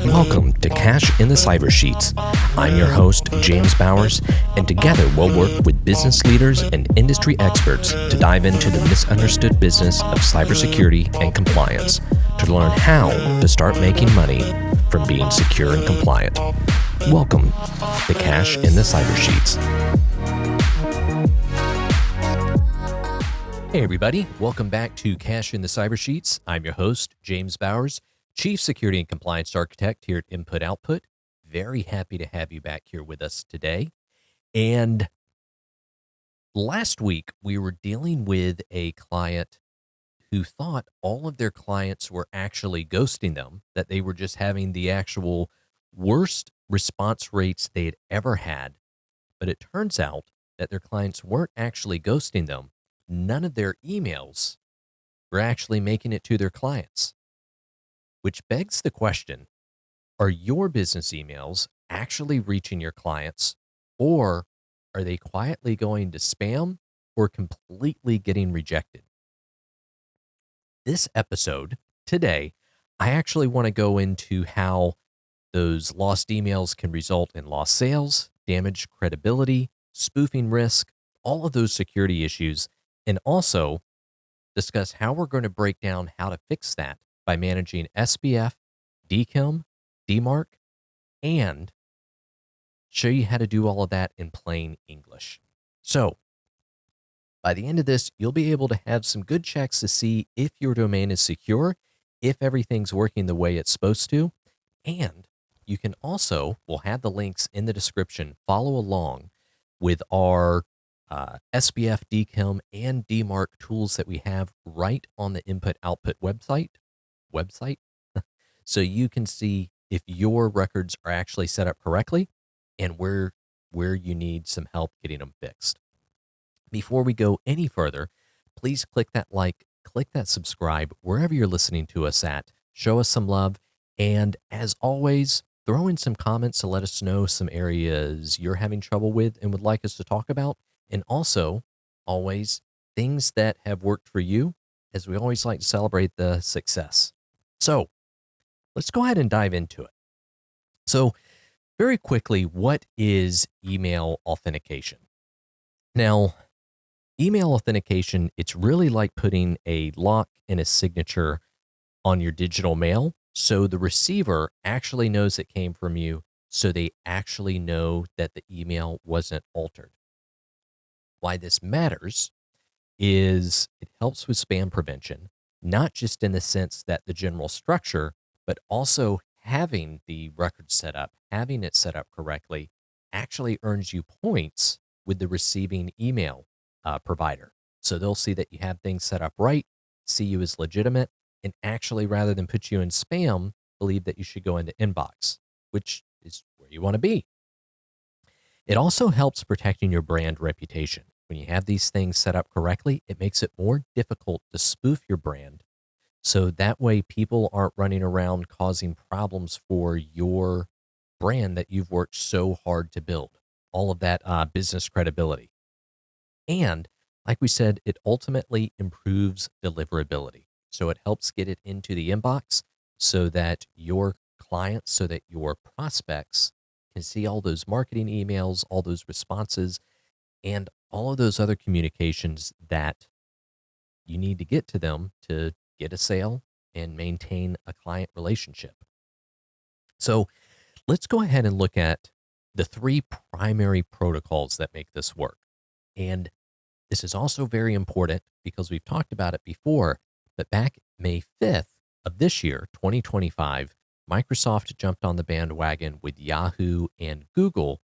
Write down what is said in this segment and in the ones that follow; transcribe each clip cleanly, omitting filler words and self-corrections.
Welcome to Cash in the Cyber Sheets. I'm your host, James Bowers, and together we'll work with business leaders and industry experts to dive into the misunderstood business of cybersecurity and compliance to learn how to start making money from being secure and compliant. Welcome to Cash in the Cyber Sheets. Hey everybody, welcome back to Cash in the Cyber Sheets. I'm your host, James Bowers, Chief Security and Compliance Architect here at Input Output. Very happy to have you back here with us today. And last week, we were dealing with a client who thought all of their clients were actually ghosting them, that they were just having the actual worst response rates they had ever had. But it turns out that their clients weren't actually ghosting them. None of their emails were actually making it to their clients. Which begs the question, are your business emails actually reaching your clients, or are they quietly going to spam or completely getting rejected? This episode today, I actually want to go into how those lost emails can result in lost sales, damaged credibility, spoofing risk, all of those security issues, and also discuss how we're going to break down how to fix that by managing SPF, DKIM, DMARC, and show you how to do all of that in plain English. So by the end of this, you'll be able to have some good checks to see if your domain is secure, if everything's working the way it's supposed to, and you can also, we'll have the links in the description, follow along with our SPF, DKIM, and DMARC tools that we have right on the Input Output website. So you can see if your records are actually set up correctly and where you need some help getting them fixed. Before we go any further, please click that like, click that subscribe wherever you're listening to us at. Show us some love. And as always, throw in some comments to let us know some areas you're having trouble with and would like us to talk about. And also, always, things that have worked for you, as we always like to celebrate the success. So let's go ahead and dive into it. So very quickly, what is email authentication? Now, email authentication, it's really like putting a lock and a signature on your digital mail. So the receiver actually knows it came from you. So they actually know that the email wasn't altered. Why this matters is it helps with spam prevention, not just in the sense that the general structure, but also having the record set up, having it set up correctly, actually earns you points with the receiving email provider. So they'll see that you have things set up right, see you as legitimate, and actually, rather than put you in spam, believe that you should go into inbox, which is where you want to be. It also helps protecting your brand reputation. When you have these things set up correctly, it makes it more difficult to spoof your brand. So that way people aren't running around causing problems for your brand that you've worked so hard to build. All of that business credibility. And like we said, it ultimately improves deliverability. So it helps get it into the inbox so that your clients, so that your prospects can see all those marketing emails, all those responses, and all of those other communications that you need to get to them to get a sale and maintain a client relationship. So let's go ahead and look at the three primary protocols that make this work. And this is also very important because we've talked about it before, but back May 5th of this year, 2025, Microsoft jumped on the bandwagon with Yahoo and Google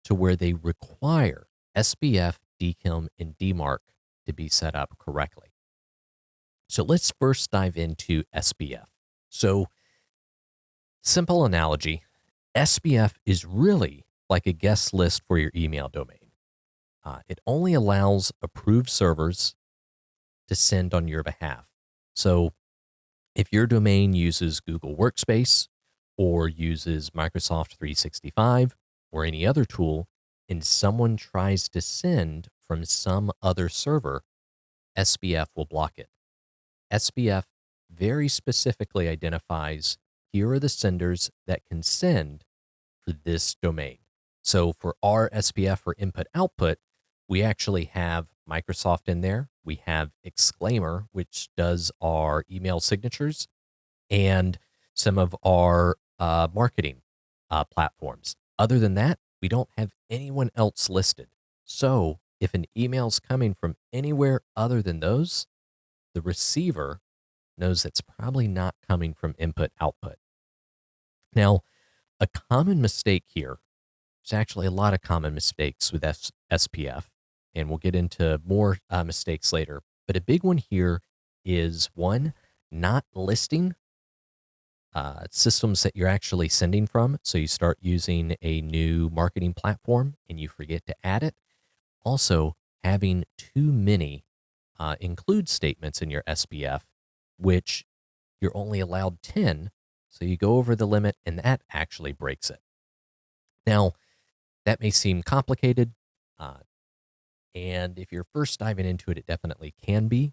to where they require SPF, DKIM, and DMARC to be set up correctly. So let's first dive into SPF. So simple analogy, SPF is really like a guest list for your email domain. It only allows approved servers to send on your behalf. So if your domain uses Google Workspace or uses Microsoft 365 or any other tool, and someone tries to send from some other server, SPF will block it. SPF very specifically identifies here are the senders that can send for this domain. So for our SPF or input output, we actually have Microsoft in there. We have Exclaimer, which does our email signatures, and some of our marketing platforms. Other than that, we don't have anyone else listed. So if an email's coming from anywhere other than those, the receiver knows it's probably not coming from input output. Now, a common mistake here, there's actually a lot of common mistakes with SPF, and we'll get into more mistakes later. But a big one here is one, not listing systems that you're actually sending from. So you start using a new marketing platform and you forget to add it. Also, having too many include statements in your SPF, which you're only allowed 10. So you go over the limit and that actually breaks it. Now, that may seem complicated. And if you're first diving into it, it definitely can be.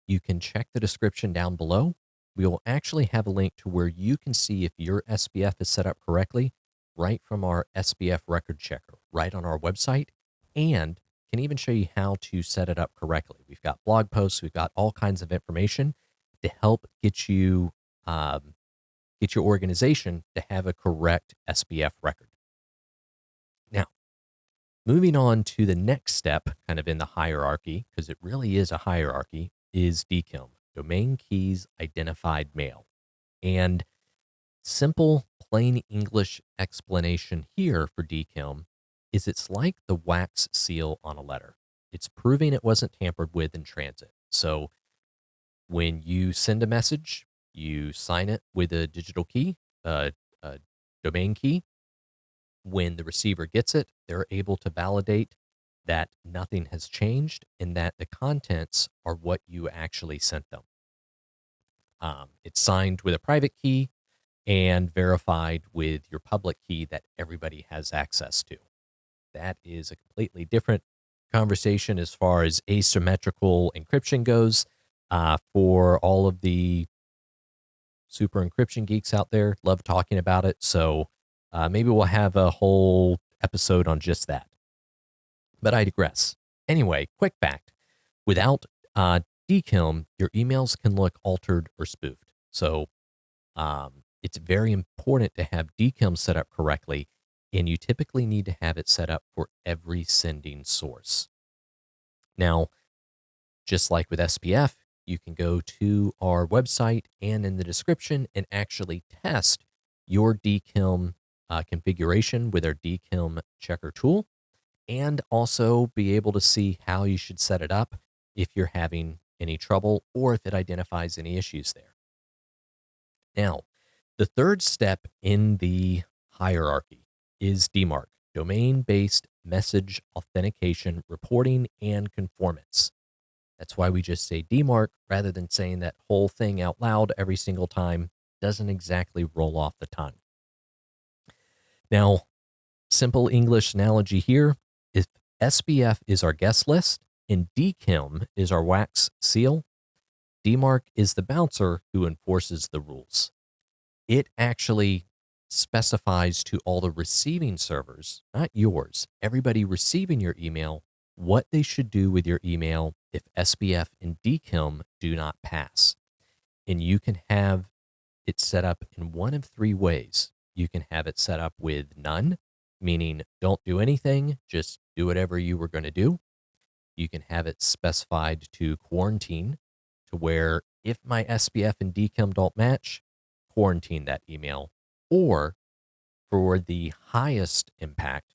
You can check the description down below. We will actually have a link to where you can see if your SPF is set up correctly right from our SPF Record Checker, right on our website, and can even show you how to set it up correctly. We've got blog posts, we've got all kinds of information to help get you, get your organization to have a correct SPF record. Now, moving on to the next step, kind of in the hierarchy, because it really is a hierarchy, is DKIM, Domain Keys Identified Mail. And simple, plain English explanation here for DKIM is it's like the wax seal on a letter. It's proving it wasn't tampered with in transit. So when you send a message, you sign it with a digital key, a domain key. When the receiver gets it, they're able to validate that nothing has changed and that the contents are what you actually sent them. It's signed with a private key and verified with your public key that everybody has access to. That is a completely different conversation as far as asymmetrical encryption goes. For all of the super encryption geeks out there, love talking about it. So maybe we'll have a whole episode on just that. But I digress. Anyway, quick fact. Without DKIM, your emails can look altered or spoofed. So it's very important to have DKIM set up correctly, and you typically need to have it set up for every sending source. Now, just like with SPF, you can go to our website and in the description and actually test your DKIM configuration with our DKIM Checker tool, and also be able to see how you should set it up if you're having any trouble or if it identifies any issues there. Now, the third step in the hierarchy is DMARC, Domain-Based Message Authentication Reporting and Conformance. That's why we just say DMARC rather than saying that whole thing out loud every single time. Doesn't exactly roll off the tongue. Now, simple English analogy here. If SPF is our guest list and DKIM is our wax seal, DMARC is the bouncer who enforces the rules. It actually specifies to all the receiving servers, not yours, everybody receiving your email, what they should do with your email if SPF and DKIM do not pass. And you can have it set up in one of three ways. You can have it set up with none, meaning don't do anything, just do whatever you were going to do. You can have it specified to quarantine, to where if my SPF and DKIM don't match, quarantine that email. Or for the highest impact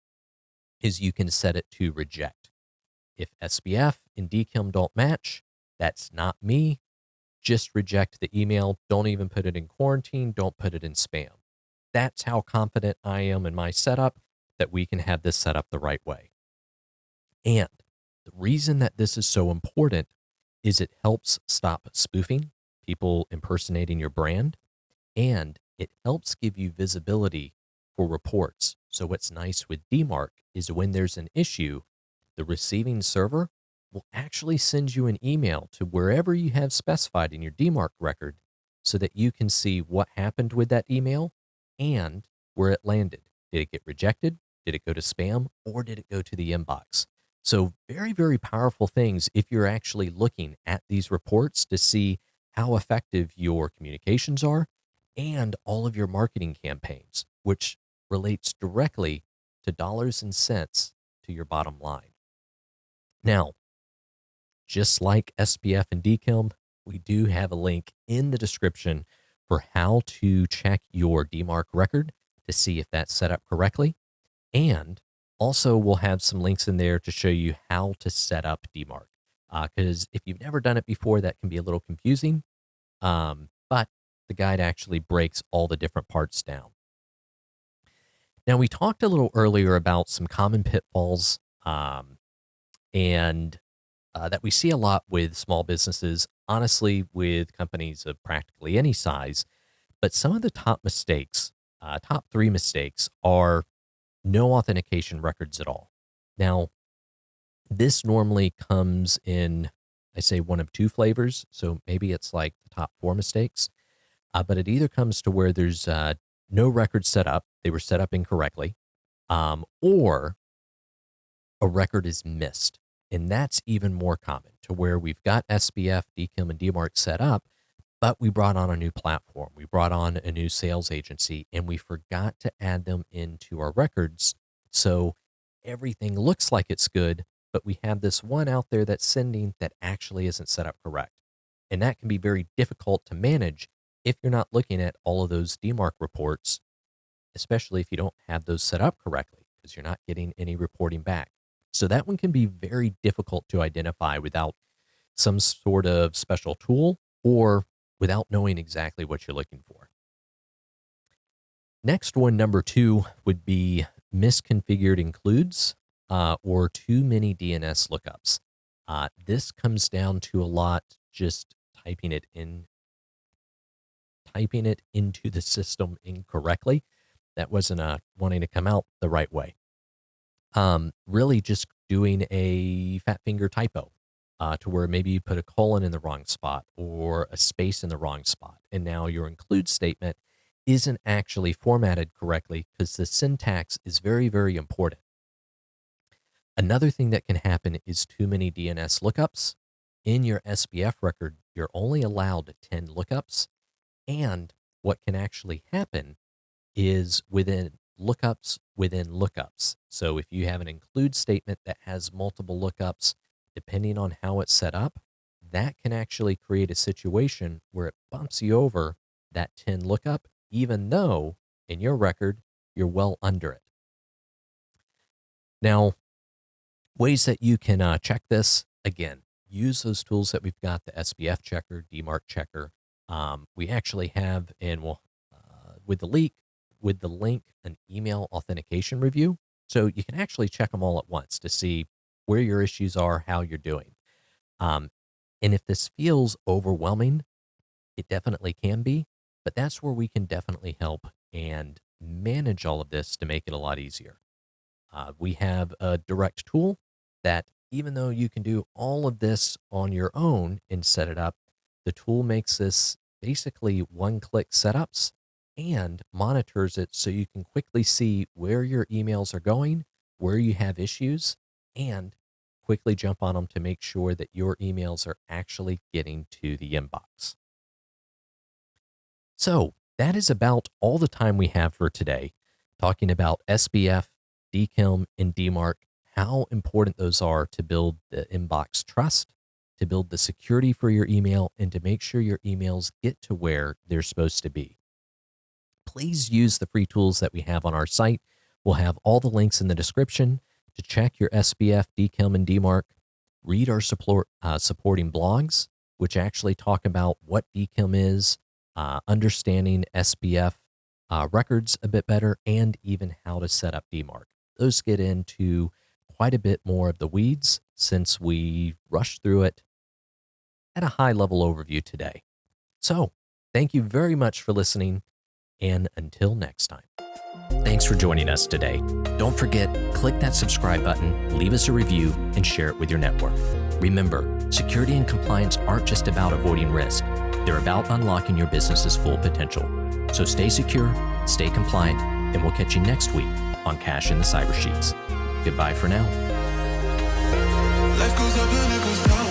is you can set it to reject. If SPF and DKIM don't match, that's not me. Just reject the email. Don't even put it in quarantine. Don't put it in spam. That's how confident I am in my setup that we can have this set up the right way. And the reason that this is so important is it helps stop spoofing, people impersonating your brand, and it helps give you visibility for reports. So what's nice with DMARC is when there's an issue, the receiving server will actually send you an email to wherever you have specified in your DMARC record so that you can see what happened with that email and where it landed. Did it get rejected? Did it go to spam? Or did it go to the inbox? So very, very powerful things if you're actually looking at these reports to see how effective your communications are and all of your marketing campaigns, which relates directly to dollars and cents to your bottom line. Now, just like SPF and DKIM, we do have a link in the description for how to check your DMARC record to see if that's set up correctly. And also we'll have some links in there to show you how to set up DMARC. Because if you've never done it before, that can be a little confusing. But the guide actually breaks all the different parts down. Now, we talked a little earlier about some common pitfalls and that we see a lot with small businesses, honestly, with companies of practically any size. But some of the top mistakes, top 3 mistakes, are no authentication records at all. Now, this normally comes in, I say, one of 2 flavors. So maybe it's like the top 4 mistakes. But it either comes to where there's no record set up, they were set up incorrectly, or a record is missed. And that's even more common, to where we've got SPF, DKIM, and DMARC set up, but we brought on a new platform. We brought on a new sales agency, and we forgot to add them into our records. So everything looks like it's good, but we have this one out there that's sending that actually isn't set up correct. And that can be very difficult to manage if you're not looking at all of those DMARC reports, especially if you don't have those set up correctly, because you're not getting any reporting back. So that one can be very difficult to identify without some sort of special tool or without knowing exactly what you're looking for. Next one, number 2, would be misconfigured includes or too many DNS lookups. This comes down to a lot just typing it into the system incorrectly. That wasn't wanting to come out the right way. Really just doing a fat finger typo to where maybe you put a colon in the wrong spot or a space in the wrong spot. And now your include statement isn't actually formatted correctly because the syntax is very, very important. Another thing that can happen is too many DNS lookups. In your SPF record, you're only allowed 10 lookups. And what can actually happen is within lookups within lookups. So if you have an include statement that has multiple lookups, depending on how it's set up, that can actually create a situation where it bumps you over that 10 lookup, even though in your record, you're well under it. Now, ways that you can check this, again, use those tools that we've got, the SPF checker, DMARC checker. We actually have, and we'll, with the link, an email authentication review. So you can actually check them all at once to see where your issues are, how you're doing. And if this feels overwhelming, it definitely can be, but that's where we can definitely help and manage all of this to make it a lot easier. We have a direct tool that, even though you can do all of this on your own and set it up, the tool makes this basically one-click setups and monitors it so you can quickly see where your emails are going, where you have issues, and quickly jump on them to make sure that your emails are actually getting to the inbox. So that is about all the time we have for today, talking about SPF, DKIM, and DMARC, how important those are to build the inbox trust, to build the security for your email, and to make sure your emails get to where they're supposed to be. Please use the free tools that we have on our site. We'll have all the links in the description to check your SPF, DKIM, and DMARC. Read our supporting blogs, which actually talk about what DKIM is, understanding SPF records a bit better, and even how to set up DMARC. Those get into quite a bit more of the weeds since we rushed through it at a high-level overview today. So, thank you very much for listening, and until next time. Thanks for joining us today. Don't forget, click that subscribe button, leave us a review, and share it with your network. Remember, security and compliance aren't just about avoiding risk. They're about unlocking your business's full potential. So stay secure, stay compliant, and we'll catch you next week on Cash in the Cyber Sheets. Goodbye for now. Life goes up and it goes down.